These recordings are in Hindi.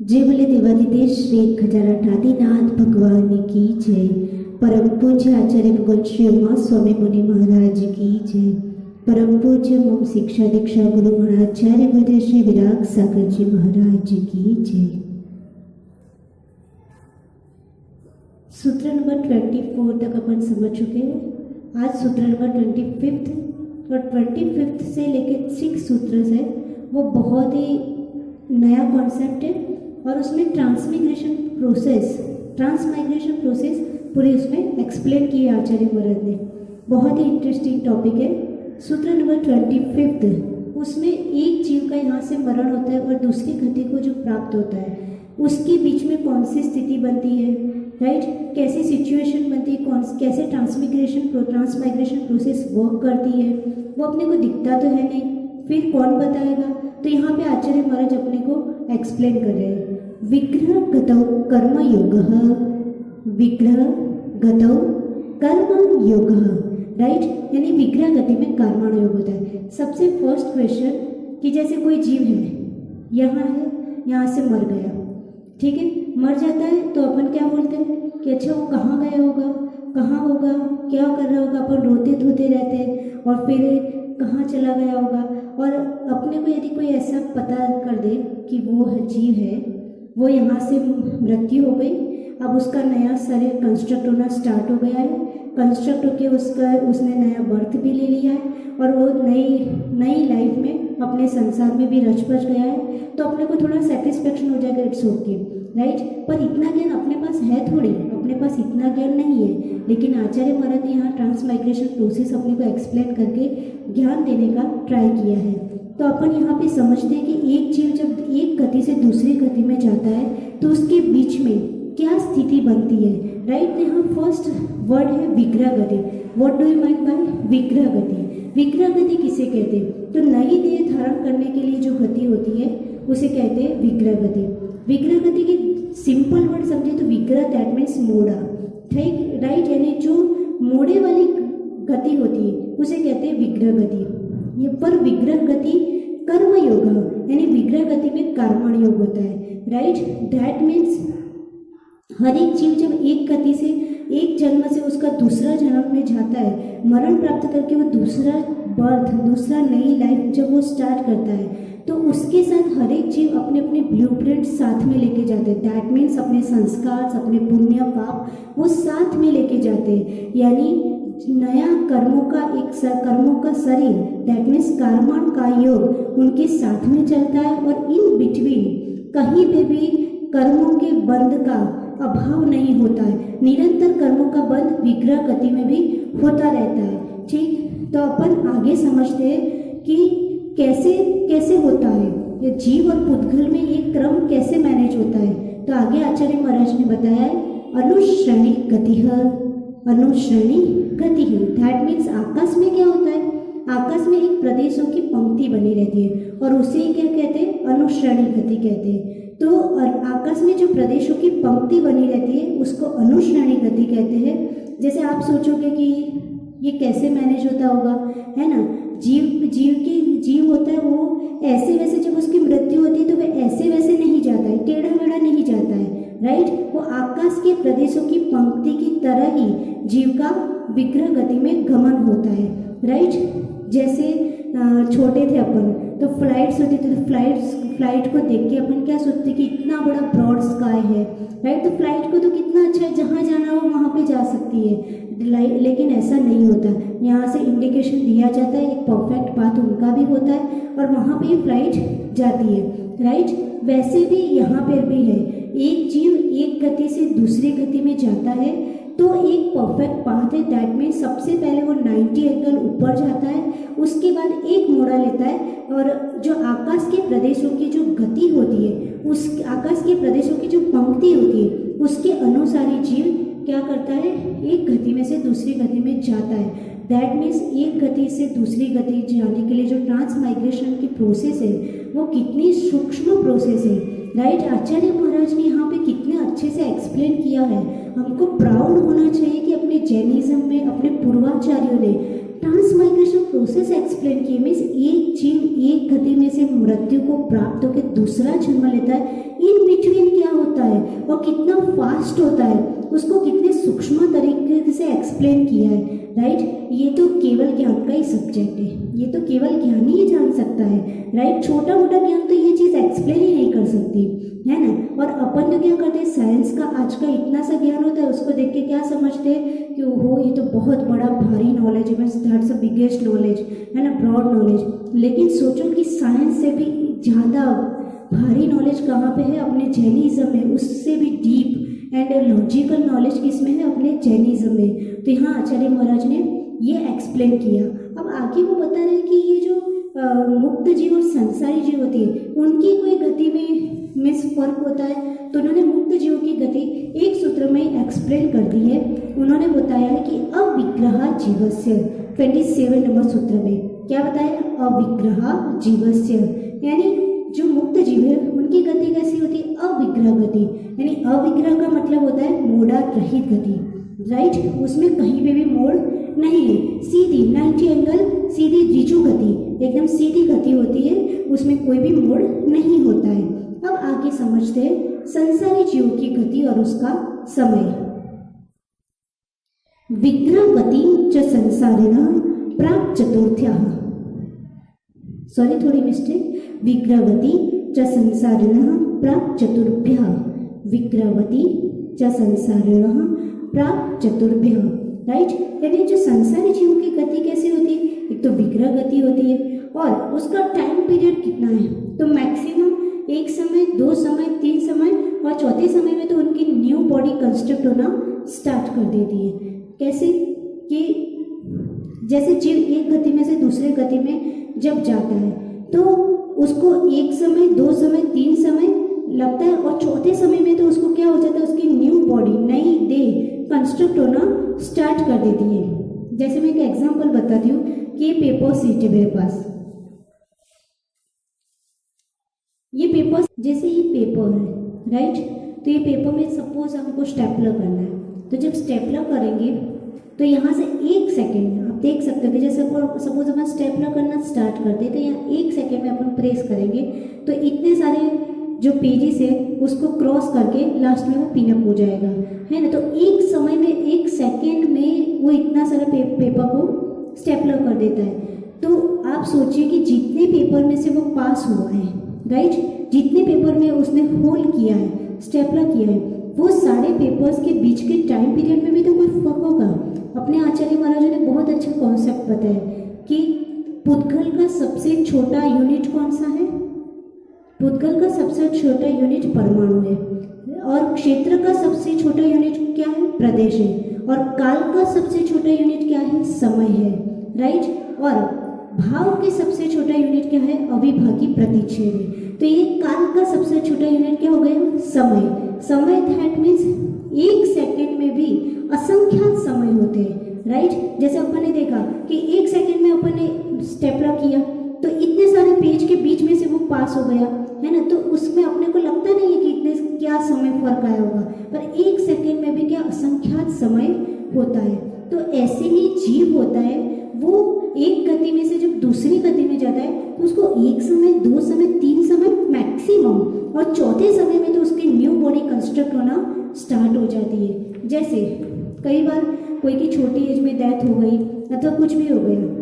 जय बोले देवादिदेव श्री खजाना ठादीनाथ भगवान की जय। परम पूज्य आचार्य भगवान श्री उमा स्वामी मुनि महाराज की जय। परम पूज्य मम शिक्षा दीक्षा गुरु महाराचार्य गुरुदेव श्री विराग सागर जी महाराज की जय। सूत्र नंबर 24 तक अपन समझ चुके हैं। आज सूत्र नंबर 25 और 25 से लेकर 6 सूत्र है वो बहुत ही नया कॉन्सेप्ट है और उसमें ट्रांसमाइग्रेशन प्रोसेस पूरी उसमें एक्सप्लेन की है आचार्य महाराज ने। बहुत ही इंटरेस्टिंग टॉपिक है। सूत्र नंबर 25 उसमें एक जीव का यहाँ से मरण होता है और दूसरी गति को जो प्राप्त होता है उसके बीच में कौन सी स्थिति बनती है, राइट, कैसी सिचुएशन बनती है, कैसे ट्रांसमाइग्रेशन प्रोसेस वर्क करती है, वो अपने को दिखता तो है नहीं, फिर कौन बताएगा। तो यहाँ पे आचार्य महाराज अपने को एक्सप्लेन कर रहे हैं। विग्रह गतौ कर्म योगः, विग्रह गतौ कर्म योगः, राइट, यानी विग्रह गति में कर्मण योग होता है। सबसे फर्स्ट क्वेश्चन कि जैसे कोई जीव है, यहाँ से मर गया, ठीक है, मर जाता है तो अपन क्या बोलते हैं कि अच्छा वो कहाँ गया होगा, कहाँ होगा, क्या कर रहा होगा। अपन रोते धोते रहते हैं और फिर कहाँ चला गया होगा। और अपने को यदि कोई ऐसा पता कर दे कि वो जीव है, वो यहाँ से मृत्यु हो गई, अब उसका नया शरीर कंस्ट्रक्ट होना स्टार्ट हो गया है, कंस्ट्रक्ट होके उसने नया बर्थ भी ले लिया है और वो नई लाइफ में अपने संसार में भी रच बच गया है, तो अपने को थोड़ा सेटिस्फेक्शन हो जाएगा, इट्स ओके, राइट। पर इतना ज्ञान अपने पास है थोड़ी, अपने पास इतना ज्ञान नहीं है। लेकिन आचार्य महाराज ने यहाँ ट्रांसमाइग्रेशन प्रोसेस अपने को एक्सप्लेन करके ज्ञान देने का ट्राई किया है। तो अपन यहाँ पे समझते हैं कि एक जीव जब एक गति से दूसरी गति में जाता है तो उसके बीच में क्या स्थिति बनती है, राइट। यहाँ फर्स्ट वर्ड है विग्रह गति। What do you mind bye विग्रह गति? विग्रह गति किसे कहते हैं? तो नई देह धारण करने के लिए जो गति होती है उसे कहते हैं विग्रह गति। विग्रह गति की सिंपल वर्ड समझे तो विग्रह दैट मीन्स मोड़ा, ठीक, राइट, यानी जो मोड़े वाली गति होती है उसे कहते हैं विग्रह गति। ये पर विग्रह गति कर्म योग, यानी विग्रह गति में कर्मण योग होता है, राइट। दैट मीन्स हर एक जीव जब एक गति से एक जन्म से उसका दूसरा जन्म में जाता है, मरण प्राप्त करके वो दूसरा बर्थ, दूसरा नई लाइफ जब वो स्टार्ट करता है तो उसके साथ हर एक जीव अपने अपने ब्लूप्रिंट साथ में लेके जाते हैं। दैट मीन्स अपने संस्कार, अपने पुण्य पाप वो साथ में लेके जाते हैं, यानी नया कर्मों का शरीर, दैट मीन्स कर्मण का योग उनके साथ में चलता है और इन बिटवीन कहीं पे भी कर्मों के बंध का अभाव नहीं होता है। निरंतर कर्मों का बंध विग्रह गति में भी होता रहता है, ठीक। तो अपन आगे समझते हैं कि कैसे होता है ये जीव और पुद्गल में ये क्रम कैसे मैनेज होता है। तो आगे आचार्य महाराज ने बताया है अनुश्रेणी गति है, अनुश्रेणी गति है। दैट मीन्स आकाश में क्या होता है, आकाश में एक प्रदेशों की पंक्ति बनी रहती है और उसे क्या कहते हैं, अनुश्रेणी गति कहते हैं। तो आकाश में जो प्रदेशों की पंक्ति बनी रहती है उसको अनुश्रेणी गति कहते हैं। जैसे आप सोचोगे कि ये कैसे मैनेज होता होगा, है ना, जीव होता है वो ऐसे वैसे जब उसकी मृत्यु होती है तो वह ऐसे वैसे नहीं जाता है, टेढ़ा मेढ़ा नहीं जाता है, राइट। वो आकाश के प्रदेशों की पंक्ति की तरह ही जीव का विग्रह गति में गमन होता है, राइट। जैसे छोटे थे अपन तो फ्लाइट्स होती थी, तो फ्लाइट को देख के अपन क्या सोचते कि इतना बड़ा ब्रॉड स्काई है, राइट, तो फ्लाइट को तो कितना अच्छा है, जहाँ जाना हो वहाँ पे जा सकती है। लेकिन ऐसा नहीं होता, यहाँ से इंडिकेशन दिया जाता है, एक परफेक्ट पाथ उनका भी होता है और वहाँ पे फ्लाइट जाती है, राइट। वैसे भी यहाँ पर भी है, एक जीव एक गति से दूसरी गति में जाता है तो एक परफेक्ट पाथ है। दैट मीन्स सबसे पहले वो 90 एंगल ऊपर जाता है, उसके बाद एक मोड़ा लेता है और जो आकाश के प्रदेशों की जो गति होती है, उस आकाश के प्रदेशों की जो पंक्ति होती है उसके अनुसार ही जीव क्या करता है, एक गति में से दूसरी गति में जाता है। दैट मीन्स एक गति से दूसरी गति जाने के लिए जो ट्रांसमाइग्रेशन की प्रोसेस है वो कितनी सूक्ष्म प्रोसेस है, राइट। आचार्य महाराज ने यहाँ पे कितने अच्छे से एक्सप्लेन किया है। हमको प्राउड होना चाहिए कि अपने जैनिज्म में अपने पूर्वाचार्यों ने ट्रांसमाइग्रेशन प्रोसेस एक्सप्लेन किए, मीन्स एक जीव एक गति में से मृत्यु को प्राप्त होकर दूसरा जन्म लेता है, इन बिटवीन क्या होता है और कितना फास्ट होता है उसको कितने सूक्ष्म तरीके से एक्सप्लेन किया है, राइट। ये तो केवल ज्ञान का ही सब्जेक्ट है, ये तो केवल ज्ञान ही जान सकता है, राइट। छोटा मोटा ज्ञान तो ये चीज़ एक्सप्लेन ही नहीं कर सकती, है ना। और अपन तो क्या करते हैं, साइंस का आज का इतना सा ज्ञान होता है, उसको देख के क्या समझते हैं कि ओहो ये तो बहुत बड़ा भारी नॉलेज है, means that's the biggest knowledge, है ना, ब्रॉड नॉलेज। लेकिन सोचो कि साइंस से भी ज़्यादा भारी नॉलेज कहाँ पे है, अपने जैनिज्म में, उससे भी डीप एंड लॉजिकल नॉलेज किस में है, अपने जैनिज्म में। तो यहाँ आचार्य महाराज ने ये एक्सप्लेन किया। अब आगे वो बता रहे हैं कि ये जो मुक्त जीव और संसारी जीव होती है उनकी कोई गति में फर्क होता है, तो उन्होंने मुक्त जीव की गति एक सूत्र में एक्सप्लेन कर दी है। उन्होंने बताया है कि अविग्रह जीवस्य, 27 नंबर सूत्र में क्या बताया, अविग्रह जीवस्य, यानी जो मुक्त जीव है उनकी गति कैसी होती है, अविग्रह गति, यानी अविग्रह का मतलब होता है मोड़ा रहित गति, राइट। उसमें कहीं पे भी मोड़ नहीं है, सीधी 90 एंगल, सीधी रिजु गति, एकदम सीधी गति होती है, उसमें कोई भी मोड़ नहीं होता है। अब आगे समझते हैं संसारी जीव की गति और उसका समय। विग्रहवती च संसारिणः प्राक् चतुर्थ्यः, सॉरी थोड़ी मिस्टेक, विग्रहवती च संसारिणः प्राक् चतुर्भ्यः, विग्रहवती च संसारिणः प्राक् चतुर्भ्यः, राइट। यानी जो संसारी जीवों की गति कैसी होती है, एक तो विग्रह गति होती है और उसका टाइम पीरियड कितना है, तो मैक्सिमम एक समय, 2 समय, 3 समय और चौथे समय में तो उनकी न्यू बॉडी कंस्ट्रक्ट होना स्टार्ट कर देती है। कैसे कि जैसे जीव एक गति में से दूसरे गति में जब जाता है तो उसको एक समय, 2 समय, 3 समय लगता है और चौथे समय में तो उसको क्या हो जाता है, उसकी न्यू बॉडी, नई देह कंस्ट्रक्ट होना स्टार्ट कर देती है। जैसे मैं एक एग्जांपल बताती हूँ कि ये पेपर सीट है मेरे पास, ये पेपर, जैसे ये पेपर है, राइट। तो ये पेपर में सपोज हमको स्टेपलर करना है, तो जब स्टेपलर करेंगे तो यहाँ से 1 सेकेंड आप देख सकते हो कि जैसे सपोज अपन स्टेपलर करना स्टार्ट करते हैं तो यहाँ 1 सेकेंड में अपन प्रेस करेंगे तो इतने सारे जो पेजेस है उसको क्रॉस करके लास्ट में वो पिनअप हो जाएगा, है ना। तो एक समय में 1 सेकेंड में वो इतना सारा पेपर को स्टेपलर कर देता है। तो आप सोचिए कि जितने पेपर में से वो पास हुआ है, राइट, जितने पेपर में उसने होल किया है, स्टेपलर किया है, वो सारे पेपर्स के बीच के टाइम पीरियड में भी तो कोई फर्क होगा। अपने आचार्य महाराज ने बहुत अच्छा कॉन्सेप्ट बताया कि पुद्गल का सबसे छोटा यूनिट कौन सा है, पुद्गल का सबसे छोटा यूनिट परमाणु है, और क्षेत्र का सबसे छोटा यूनिट क्या है, प्रदेश है, और काल का सबसे छोटा यूनिट क्या है, समय है, राइट। और भाव के सबसे छोटा यूनिट क्या है, अविभाज्य प्रतिच्छेद है। तो ये काल का सबसे छोटा यूनिट क्या हो गया, समय। समय दैट मीन्स 1 सेकेंड में भी असंख्यात समय होते हैं, राइट। जैसे अपन ने देखा कि 1 सेकेंड में अपन ने स्टेपलर किया तो इतने सारे पेज के बीच में से वो पास हो गया, है ना। तो उसमें अपने को लगता नहीं है कि इतने क्या समय फर्क आया होगा, पर 1 सेकेंड में भी क्या असंख्यात समय होता है। तो ऐसे ही जीव होता है, वो एक गति में से जब दूसरी गति में जाता है तो उसको 1 समय, 2 समय, 3 समय मैक्सिमम, और चौथे समय में तो उसकी न्यू बॉडी कंस्ट्रक्ट होना स्टार्ट हो जाती है। जैसे कई बार कोई की छोटी एज में डेथ हो गई अथवा कुछ भी हो गया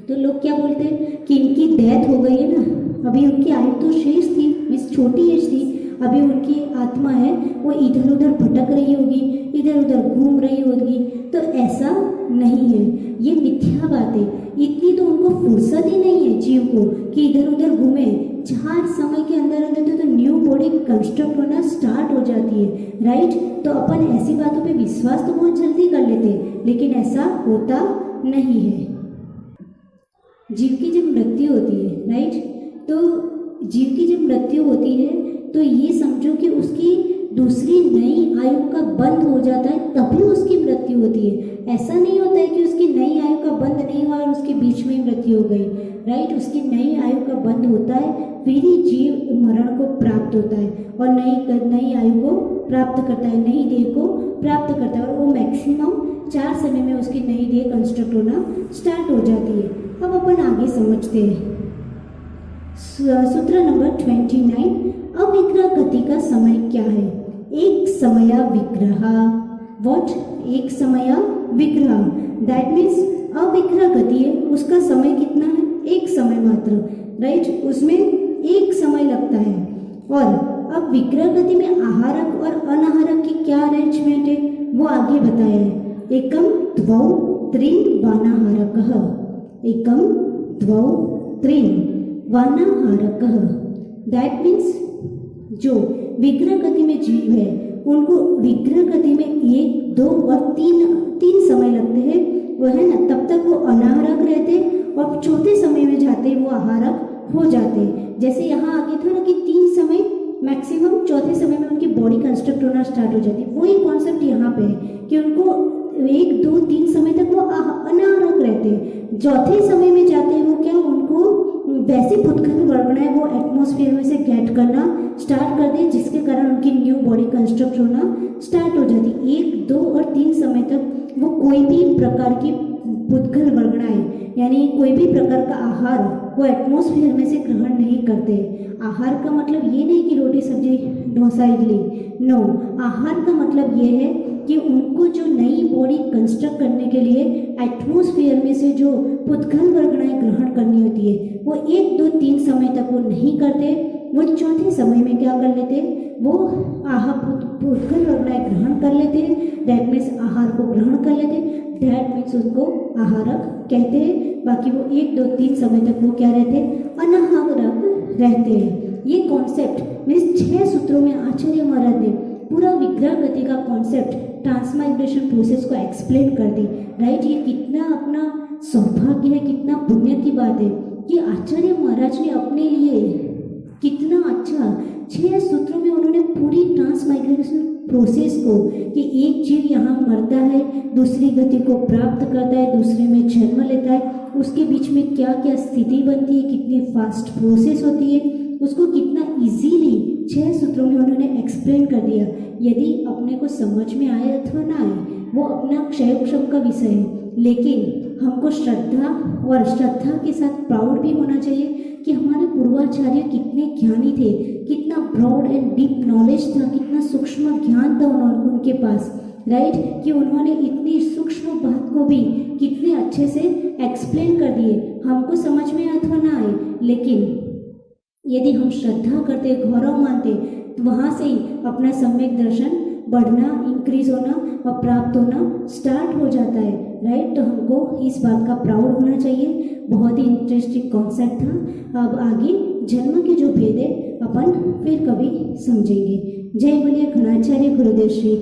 तो लोग क्या बोलते हैं कि इनकी डेथ हो गई है ना, अभी उनकी आयु तो शेष थी, मीन्स छोटी एज थी, अभी उनकी आत्मा है वो इधर उधर भटक रही होगी, इधर उधर घूम रही होगी। तो ऐसा नहीं है, ये मिथ्या बात है। इतनी तो उनको फुर्सत ही नहीं है जीव को कि इधर उधर घूमे। 4 समय के अंदर अंदर तो न्यू बॉडी कंस्ट्रक्ट होना स्टार्ट हो जाती है, राइट। तो अपन ऐसी बातों पे विश्वास तो बहुत जल्दी कर लेते हैं, लेकिन ऐसा होता नहीं है। जीव की जब मृत्यु होती है, राइट, तो जीव की जब मृत्यु होती है तो ये समझो कि उसकी दूसरी नई आयु का बंद हो जाता है, तभी उसकी मृत्यु होती है। ऐसा नहीं होता है कि उसकी नई आयु का बंद नहीं हुआ और उसके बीच में मृत्यु हो गई, राइट। उसकी नई आयु का बंद होता है, फिर ही जीव मरण को प्राप्त होता है और नई आयु को प्राप्त करता है, नई देह को प्राप्त करता है और वो मैक्सिमम 4 समय में उसकी नई देह कंस्ट्रक्ट होना स्टार्ट हो जाती है। अब अपन आगे समझते हैं। सूत्र नंबर 29, अविग्रह गति का समय क्या है? एक समय विग्रह। व्हाट? एक समय विग्रह, दैट मीन्स अविग्रह गति है, उसका समय कितना है? एक समय मात्र, राइट? उसमें एक समय लगता है। और अब विग्रह गति में आहारक और अनाहारक की क्या अरेंजमेंट है वो आगे बताया है। एकम द्वौ त्रीन वानाहारकः, एकम द्वौ त्रीन वानाहारकः, दैट मीन्स जो विग्रह गति में जीव है उनको विग्रह गति में 1, 2 और 3 समय लगते हैं, वो है ना, तब तक वो अनाहारक रहते और चौथे समय में जाते वो आहारक हो जाते। जैसे यहाँ आगे था ना कि 3 समय मैक्सिमम, चौथे समय में उनकी बॉडी कंस्ट्रक्ट होना स्टार्ट हो जाती है, वही कॉन्सेप्ट यहाँ पे है कि उनको 1, 2, 3 समय तक वो अनाहारक रहते हैं, चौथे समय में जाते हैं वो क्या, उनको वैसी फुदकन वर्गणाएं वो एटमॉस्फेयर में से गेट करना स्टार्ट कर दे, जिसके कारण उनकी न्यू बॉडी कंस्ट्रक्ट होना स्टार्ट हो जाती। 1, 2 और 3 समय तक वो कोई भी प्रकार की फुदकन वर्गणाएं यानी कोई भी प्रकार का आहार वो एटमॉस्फेयर में से ग्रहण नहीं करते। आहार का मतलब ये नहीं कि रोटी सब्जी डोसा इडली, नो, आहार का मतलब ये है कि उनको जो नई बॉडी कंस्ट्रक्ट करने के लिए एटमॉस्फेयर में से जो पुद्गल वर्गणाएं ग्रहण करनी होती है वो 1, 2, 3 समय तक वो नहीं करते, वो चौथे समय में क्या कर लेते, वो पुद्गल वर्गणाएं ग्रहण कर लेते हैं, दैट मीन्स आहार को ग्रहण कर लेते हैं, दैट मीन्स उसको आहारक कहते हैं। बाकी वो 1, 2, 3 समय तक वो क्या रहते हैं, अनाहारक रहते हैं। ये कॉन्सेप्ट मीन्स 6 सूत्रों में आचार्य महाराज ने पूरा विग्रह गति का कॉन्सेप्ट ट्रांसमाइग्रेशन प्रोसेस को एक्सप्लेन कर दी, राइट? ये कितना अपना सौभाग्य है, कितना पुण्य की बात है कि आचार्य महाराज ने अपने लिए कितना अच्छा 6 सूत्रों में उन्होंने पूरी ट्रांसमाइग्रेशन प्रोसेस को कि एक जीव यहाँ मरता है, दूसरी गति को प्राप्त करता है, दूसरे में जन्म लेता है, उसके बीच में क्या क्या स्थिति बनती है, कितनी फास्ट प्रोसेस होती है, उसको कितना इजीली 6 सूत्रों में उन्होंने एक्सप्लेन कर दिया। यदि अपने को समझ में आए अथवा ना आए वो अपना क्षयोक्षम का विषय है, लेकिन हमको श्रद्धा और श्रद्धा के साथ प्राउड भी होना चाहिए कि हमारे पूर्वाचार्य कितने ज्ञानी थे, कितना ब्रॉड एंड डीप नॉलेज था, कितना सूक्ष्म ज्ञान था उनके पास, राइट? कि उन्होंने इतनी सूक्ष्म बात को भी कितने अच्छे से एक्सप्लेन कर दिए। हमको समझ में आए अथवा ना आए, लेकिन यदि हम श्रद्धा करते, गौरव मानते, तो वहाँ से ही अपना सम्यक दर्शन बढ़ना, इंक्रीज होना और प्राप्त होना स्टार्ट हो जाता है, राइट? तो हमको इस बात का प्राउड होना चाहिए। बहुत ही इंटरेस्टिंग कॉन्सेप्ट था। अब आगे जन्म के जो भेद है अपन फिर कभी समझेंगे। जय बोलिए घनाचार्य गुरुदेव श्री